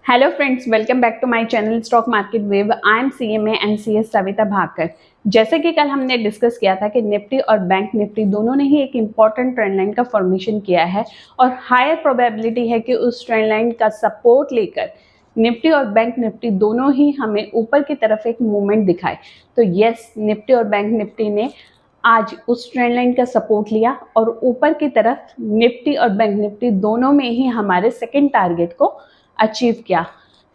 Hello friends, welcome back to my channel stock market wave. I am CMA and CS Savita Bhakar. जैसे कि कल हमने discuss किया था कि निफ्टी और बैंक निफ्टी दोनों ने ही एक इम्पॉर्टेंट ट्रेंड लाइन का फॉर्मेशन किया है और हायर प्रोबेबिलिटी है कि उस ट्रेंड लाइन का सपोर्ट लेकर निफ्टी और बैंक निफ्टी दोनों ही हमें ऊपर की तरफ एक मूवमेंट दिखाए। तो यस, निफ्टी और बैंक निफ्टी ने आज उस ट्रेंड लाइन का सपोर्ट लिया और ऊपर की तरफ निफ्टी और बैंक निफ्टी दोनों में ही हमारे सेकेंड टारगेट को अचीव किया।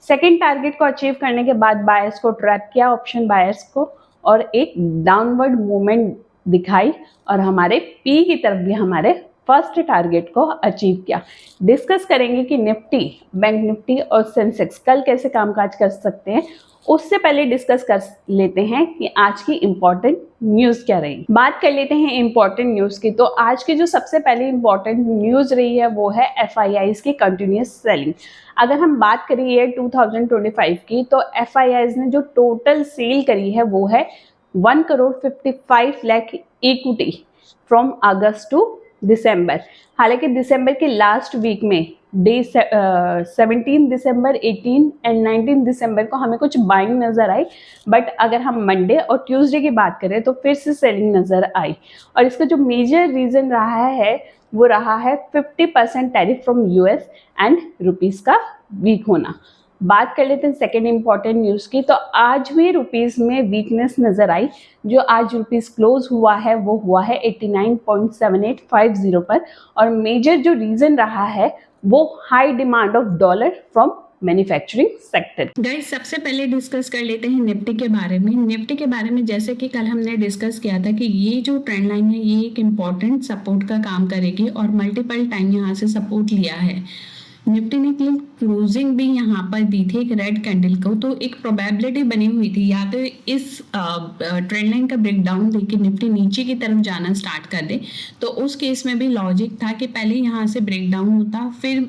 सेकेंड टारगेट को अचीव करने के बाद बायर्स को ट्रैप किया, ऑप्शन बायर्स को, और एक डाउनवर्ड मूवमेंट दिखाई और हमारे पी की तरफ भी हमारे फर्स्ट टारगेट को अचीव किया। डिस्कस करेंगे कि निफ्टी, बैंक निफ्टी और सेंसेक्स कल कैसे कामकाज कर सकते हैं। उससे पहले डिस्कस कर लेते हैं कि आज की इम्पोर्टेंट न्यूज़ क्या रही। बात कर लेते हैं इम्पोर्टेंट न्यूज़ की। तो आज की जो सबसे पहले इम्पोर्टेंट न्यूज़ रही है वो है FIIs की कंटिन्यूस सेलिंग। अगर हम बात करिए 2025 की, तो FIIs ने जो टोटल सेल करी है वो है 1,55 lakh equity from August to December. हालांकि दिसंबर के लास्ट वीक में डे 17 दिसंबर, 18 एंड 19 दिसंबर को हमें कुछ बाइंग नज़र आई, बट अगर हम मंडे और ट्यूसडे की बात करें तो फिर से सेलिंग नज़र आई। और इसका जो मेजर रीज़न रहा है वो रहा है 50% tariff from US and rupees का वीक होना। बात कर लेते हैं सेकेंड इंपॉर्टेंट न्यूज़ की। तो आज भी रुपीज़ में वीकनेस नज़र आई। जो आज रुपीज़ क्लोज हुआ है वो हुआ है 89.7850 पर, और मेजर जो रीज़न रहा है वो high demand of dollar from manufacturing sector. Guys, सबसे पहले डिस्कस कर लेते हैं निफ्टी के बारे में। निफ्टी के बारे में जैसे कि कल हमने डिस्कस किया था कि ये जो ट्रेंड लाइन है ये एक इम्पॉर्टेंट सपोर्ट का काम करेगी और मल्टीपल टाइम यहाँ से सपोर्ट लिया है। निफ्टी ने क्लोजिंग भी यहाँ पर दी थी एक रेड कैंडल को, तो एक प्रोबेबिलिटी बनी हुई थी या तो इस ट्रेंड लाइन का ब्रेकडाउन लेके निफ्टी नीचे की तरफ जाना स्टार्ट कर दे। तो उस केस में भी लॉजिक था कि पहले यहाँ से ब्रेकडाउन होता, फिर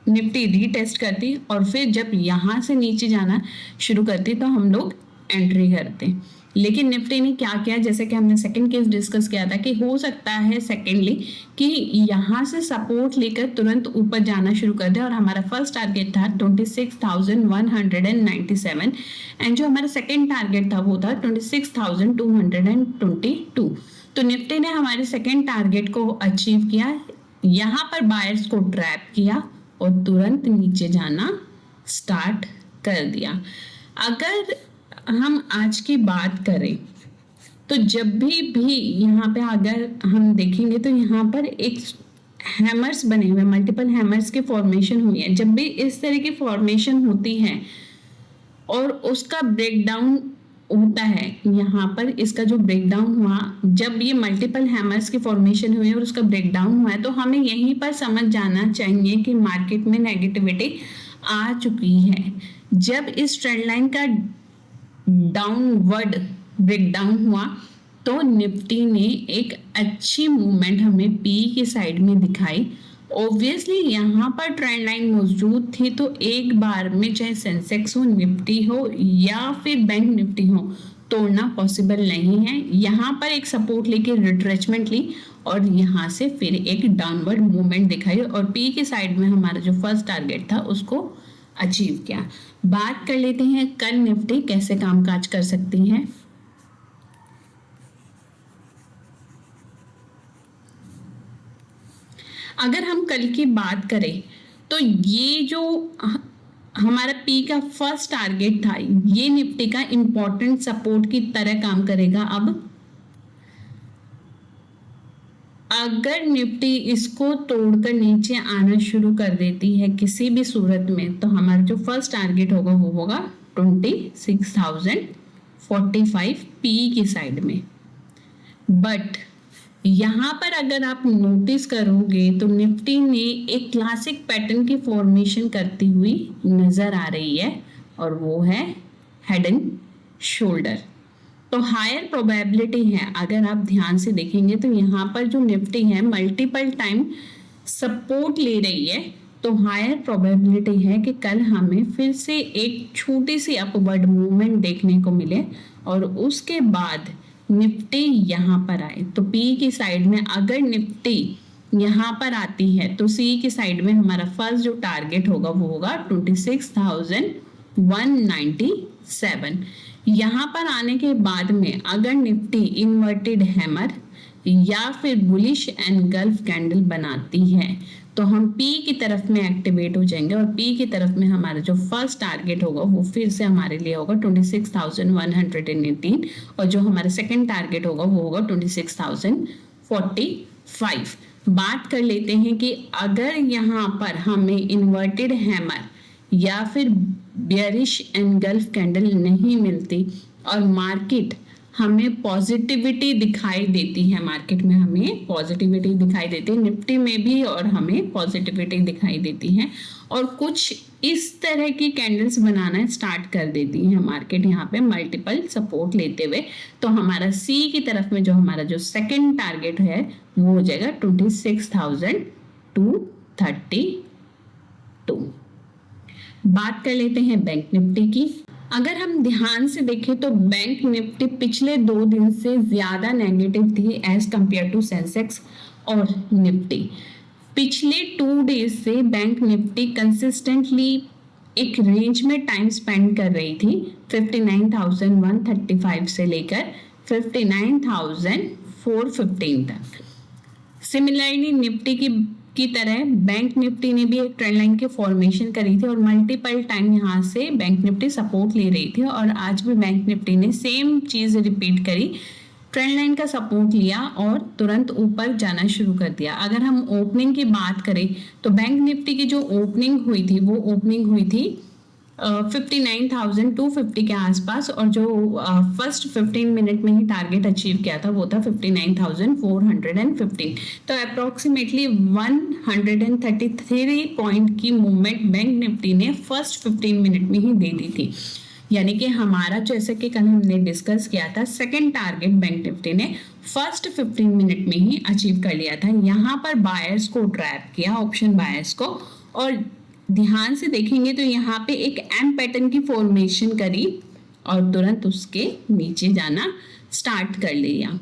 निफ्टी रीटेस्ट करती और फिर जब यहाँ से नीचे जाना शुरू करती तो हम लोग एंट्री करते। लेकिन निफ्टी ने क्या किया, जैसे कि हमने सेकंड केस डिस्कस किया था कि हो सकता है सेकेंडली कि यहाँ से सपोर्ट लेकर तुरंत ऊपर जाना शुरू कर दे, और हमारा फर्स्ट टारगेट था 26,197 एंड जो हमारा सेकेंड टारगेट था वो था 26,222। तो निफ्टी ने हमारे सेकेंड टारगेट को अचीव किया, यहाँ पर बायर्स को ट्रैप किया और तुरंत नीचे जाना स्टार्ट कर दिया। अगर हम आज की बात करें तो जब भी यहाँ पे अगर हम देखेंगे तो यहाँ पर एक हैमर्स बने हुए, मल्टीपल हैमर्स की फॉर्मेशन हुई है। जब भी इस तरह की फॉर्मेशन होती है और उसका ब्रेकडाउन होता है, यहाँ पर इसका जो ब्रेकडाउन हुआ, जब ये मल्टीपल हैमर्स की फॉर्मेशन हुई और उसका ब्रेकडाउन हुआ है, तो हमें यहीं पर समझ जाना चाहिए कि मार्केट में नेगेटिविटी आ चुकी है। जब इस ट्रेंड लाइन का डाउनवर्ड ब्रेकडाउन हुआ तो निफ्टी ने एक अच्छी मूवमेंट हमें पी की साइड में दिखाई। ऑब्वियसली यहाँ पर ट्रेंड लाइन मौजूद थी, तो एक बार में चाहे सेंसेक्स हो, निफ्टी हो या फिर बैंक निफ्टी हो, तोड़ना पॉसिबल नहीं है। यहाँ पर एक सपोर्ट लेके रिट्रेचमेंट ली और यहाँ से फिर एक डाउनवर्ड मूवमेंट दिखाई और पी की साइड में हमारा जो फर्स्ट टारगेट था उसको अचीव किया। बात कर लेते हैं कल निफ्टी कैसे कामकाज कर सकती हैं। अगर हम कल की बात करें तो ये जो हमारा पी का फर्स्ट टारगेट था, ये निफ्टी का इंपॉर्टेंट सपोर्ट की तरह काम करेगा। अब अगर निफ्टी इसको तोड़कर नीचे आना शुरू कर देती है किसी भी सूरत में, तो हमारा जो फर्स्ट टारगेट होगा वो होगा 26,045 पी की साइड में। बट यहाँ पर अगर आप नोटिस करोगे तो निफ्टी ने एक क्लासिक पैटर्न की फॉर्मेशन करती हुई नजर आ रही है और वो है हेड एंड शोल्डर। तो हायर प्रोबेबिलिटी है, अगर आप ध्यान से देखेंगे तो यहाँ पर जो निफ्टी है मल्टीपल टाइम सपोर्ट ले रही है, तो हायर प्रोबेबिलिटी है कि कल हमें फिर से एक छोटी सी अपवर्ड मूवमेंट देखने को मिले और उसके बाद निफ्टी यहाँ पर आए। तो पी की साइड में अगर निफ्टी यहाँ पर आती है तो सी की साइड में हमारा फर्स्ट जो टारगेट होगा वो होगा 26,197। यहाँ पर आने के बाद में अगर निफ्टी इन्वर्टेड हैमर या फिर बुलिश एनगल्फ कैंडल बनाती है तो हम पी की तरफ में एक्टिवेट हो जाएंगे और पी की तरफ में हमारा जो फर्स्ट टारगेट होगा वो फिर से हमारे लिए होगा 26,118 और जो हमारा सेकंड टारगेट होगा वो होगा 26,045। बात कर लेते हैं कि अगर यहाँ पर हमें इन्वर्टेड हैमर या फिर बेयरिश एनगल्फ कैंडल नहीं मिलती और मार्केट हमें पॉजिटिविटी दिखाई देती है, मार्केट में हमें पॉजिटिविटी दिखाई देती है, निफ्टी में भी और हमें पॉजिटिविटी दिखाई देती है और कुछ इस तरह की कैंडल्स बनाना स्टार्ट कर देती है मार्केट यहाँ पे मल्टीपल सपोर्ट लेते हुए, तो हमारा सी की तरफ में जो हमारा जो सेकंड टारगेट है वो हो जाएगा 26,232। बात कर लेते हैं बैंक निफ्टी की। अगर हम ध्यान से देखें तो बैंक निफ्टी पिछले 2 दिन से ज्यादा नेगेटिव थी एज कंपेयर टू सेंसेक्स और निफ्टी। पिछले 2 डेज से बैंक निफ्टी कंसिस्टेंटली एक रेंज में टाइम स्पेंड कर रही थी 59,135 से लेकर 59,415 तक। सिमिलरली निफ्टी की तरह बैंक निफ्टी ने भी एक ट्रेंड लाइन की फॉर्मेशन करी थी और मल्टीपल टाइम यहाँ से बैंक निफ्टी सपोर्ट ले रही थी और आज भी बैंक निफ्टी ने सेम चीज रिपीट करी, ट्रेंड लाइन का सपोर्ट लिया और तुरंत ऊपर जाना शुरू कर दिया। अगर हम ओपनिंग की बात करें तो बैंक निफ्टी की जो ओपनिंग हुई थी वो ओपनिंग हुई थी 59,250 के आसपास और जो फर्स्ट 15 मिनट में ही टारगेट अचीव किया था वो था 59,415। तो अप्रोक्सीमेटली 133 पॉइंट की मूवमेंट बैंक निफ्टी ने फर्स्ट 15 मिनट में ही दे दी थी। यानी कि हमारा जैसे कि कल हमने डिस्कस किया था सेकंड टारगेट बैंक निफ्टी ने फर्स्ट 15 मिनट में ही अचीव कर लिया था। यहाँ पर बायर्स को ट्रैप किया, ऑप्शन बायर्स को, और ध्यान से देखेंगे तो यहाँ पे एक एम पैटर्न की फॉर्मेशन करी और तुरंत उसके नीचे जाना स्टार्ट कर लिया।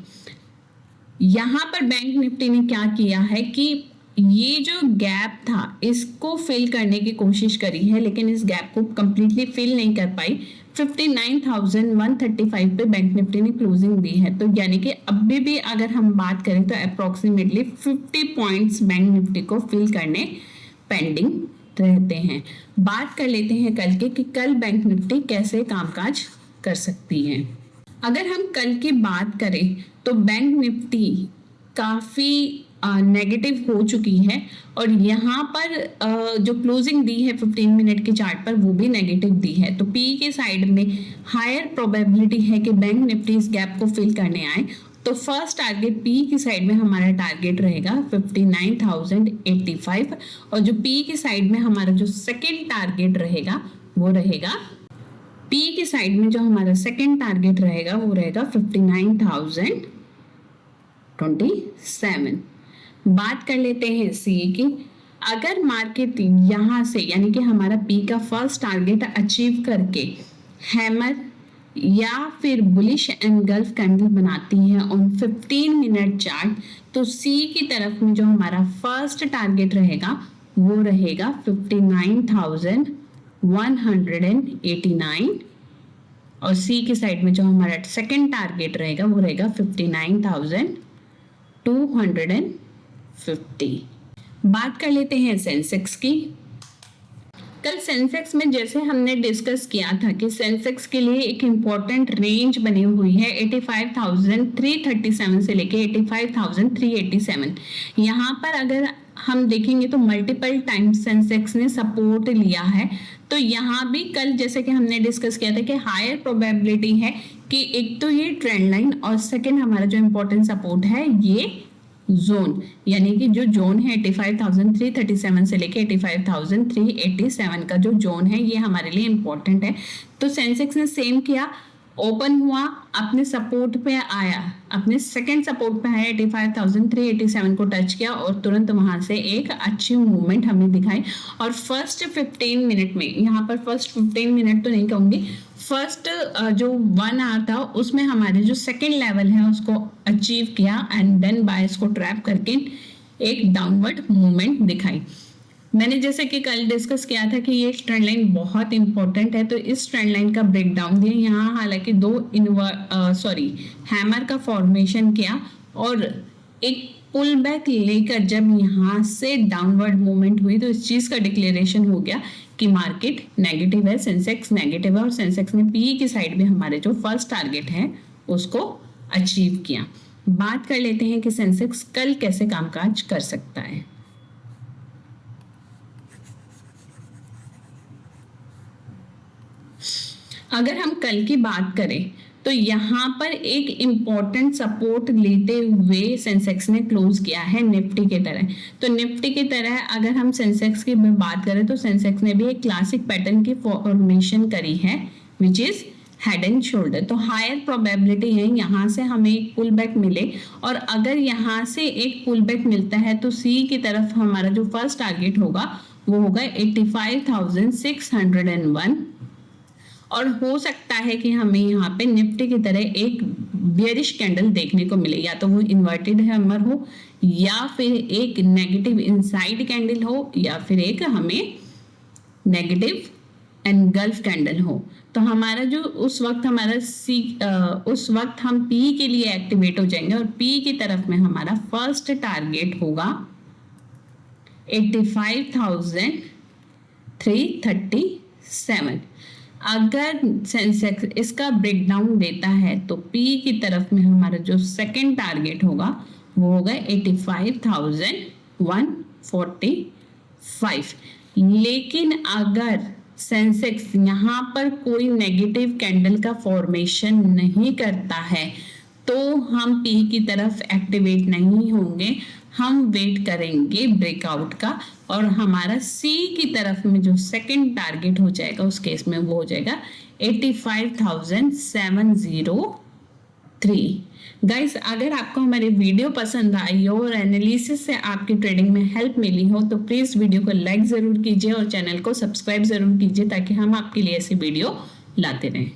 यहाँ पर बैंक निफ्टी ने क्या किया है कि ये जो गैप था इसको फिल करने की कोशिश करी है लेकिन इस गैप को कंप्लीटली फिल नहीं कर पाई। 59,135 पे बैंक निफ्टी ने क्लोजिंग दी है, तो यानी कि अभी भी अगर हम बात करें तो अप्रोक्सीमेटली 50 पॉइंट्स बैंक निफ्टी को फिल करने पेंडिंग रहते हैं। बात कर लेते हैं कल के कि कल बैंक निफ्टी कैसे कामकाज कर सकती है। अगर हम कल की बात करें तो बैंक निफ्टी काफ़ी नेगेटिव हो चुकी है और यहाँ पर जो क्लोजिंग दी है 15 मिनट के चार्ट पर वो भी नेगेटिव दी है। तो पी के साइड में हायर प्रोबेबिलिटी है कि बैंक निफ्टी इस गैप को फिल करने आए। तो फर्स्ट टारगेट पी की साइड में हमारा टारगेट रहेगा 59,085 और जो पी की साइड में हमारा जो सेकेंड टारगेट रहेगा वो रहेगा पी की साइड में जो हमारा सेकेंड टारगेट रहेगा वो रहेगा 59,027। बात कर लेते हैं सी की। अगर मार्केट यहाँ से यानी कि हमारा पी का फर्स्ट टारगेट अचीव करके हैमर या फिर बुलिश एनगल्फ कैंडल बनाती है ऑन 15 मिनट चार्ट, तो सी की तरफ में जो हमारा फर्स्ट टारगेट रहेगा वो रहेगा 59,189 और सी की साइड में जो हमारा सेकंड टारगेट रहेगा वो रहेगा 59,250। बात कर लेते हैं सेंसेक्स की। कल सेंसेक्स में जैसे हमने डिस्कस किया था कि सेंसेक्स के लिए एक इम्पॉर्टेंट रेंज बनी हुई है 85,337 से लेके 85,387। यहाँ पर अगर हम देखेंगे तो मल्टीपल टाइम सेंसेक्स ने सपोर्ट लिया है। तो यहाँ भी कल जैसे कि हमने डिस्कस किया था कि हायर प्रोबेबिलिटी है कि एक तो ये ट्रेंड लाइन और सेकंड हमारा जो इम्पोर्टेंट सपोर्ट है ये जोन, यानी कि जो जोन है 85,337 से लेके 85,387 का जो जोन है ये हमारे लिए इम्पोर्टेंट है। तो सेंसेक्स ने सेम किया, ओपन हुआ, अपने सपोर्ट पे आया, अपने सेकंड सपोर्ट पे आया, 85,387 को टच किया और तुरंत वहां से एक अच्छी मूवमेंट हमें दिखाई। और फर्स्ट 15 मिनट में, यहाँ पर फर्स्ट 15 मिनट तो नहीं कहूँगी, फर्स्ट जो 1 आवर था उसमें हमारे जो सेकंड लेवल है उसको अचीव किया एंड देन बायर्स को ट्रैप करके एक डाउनवर्ड मूवमेंट दिखाई। मैंने जैसे कि कल डिस्कस किया था कि ये ट्रेंड लाइन बहुत इंपॉर्टेंट है, तो इस ट्रेंड लाइन का ब्रेकडाउन दिया। यहाँ हालांकि दो हैमर का फॉर्मेशन किया और एक पुल बैक लेकर जब यहाँ से डाउनवर्ड मूवमेंट हुई तो इस चीज का डिक्लेरेशन हो गया कि मार्केट नेगेटिव है, सेंसेक्स नेगेटिव है और सेंसेक्स ने पीई की साइड में हमारे जो फर्स्ट टारगेट है उसको अचीव किया। बात कर लेते हैं कि सेंसेक्स कल कैसे कामकाज कर सकता है। अगर हम कल की बात करें तो यहाँ पर एक इम्पॉर्टेंट सपोर्ट लेते हुए सेंसेक्स ने क्लोज किया है निफ्टी की तरह। तो निफ्टी की तरह अगर हम सेंसेक्स की बात करें तो सेंसेक्स ने भी एक क्लासिक पैटर्न की फॉर्मेशन करी है which is head and shoulder. तो हायर प्रोबेबिलिटी है यहाँ से हमें एक पुल बैक मिले, और अगर यहाँ से एक पुल बैक मिलता है तो सी की तरफ हमारा जो फर्स्ट टारगेट होगा वो होगा 85,601, और हो सकता है कि हमें यहाँ पे निफ्टी की तरह एक बेयरिश कैंडल देखने को मिले, या तो वो इन्वर्टेड हैमर हो या फिर एक नेगेटिव इनसाइड कैंडल हो या फिर एक हमें नेगेटिव एनगल्फ कैंडल हो। तो हमारा जो उस वक्त हम पी के लिए एक्टिवेट हो जाएंगे और पी की तरफ में हमारा फर्स्ट टारगेट होगा 85,337। अगर सेंसेक्स इसका ब्रेकडाउन देता है तो पी की तरफ में हमारा जो सेकंड टारगेट होगा वो होगा 85,145। लेकिन अगर सेंसेक्स यहाँ पर कोई नेगेटिव कैंडल का फॉर्मेशन नहीं करता है तो हम पी की तरफ एक्टिवेट नहीं होंगे, हम वेट करेंगे ब्रेकआउट का, और हमारा सी की तरफ में जो सेकंड टारगेट हो जाएगा उस केस में वो हो जाएगा 85,703। गाइस, अगर आपको हमारी वीडियो पसंद आई हो और एनालिसिस से आपकी ट्रेडिंग में हेल्प मिली हो तो प्लीज वीडियो को लाइक जरूर कीजिए और चैनल को सब्सक्राइब जरूर कीजिए ताकि हम आपके लिए ऐसी वीडियो लाते रहें।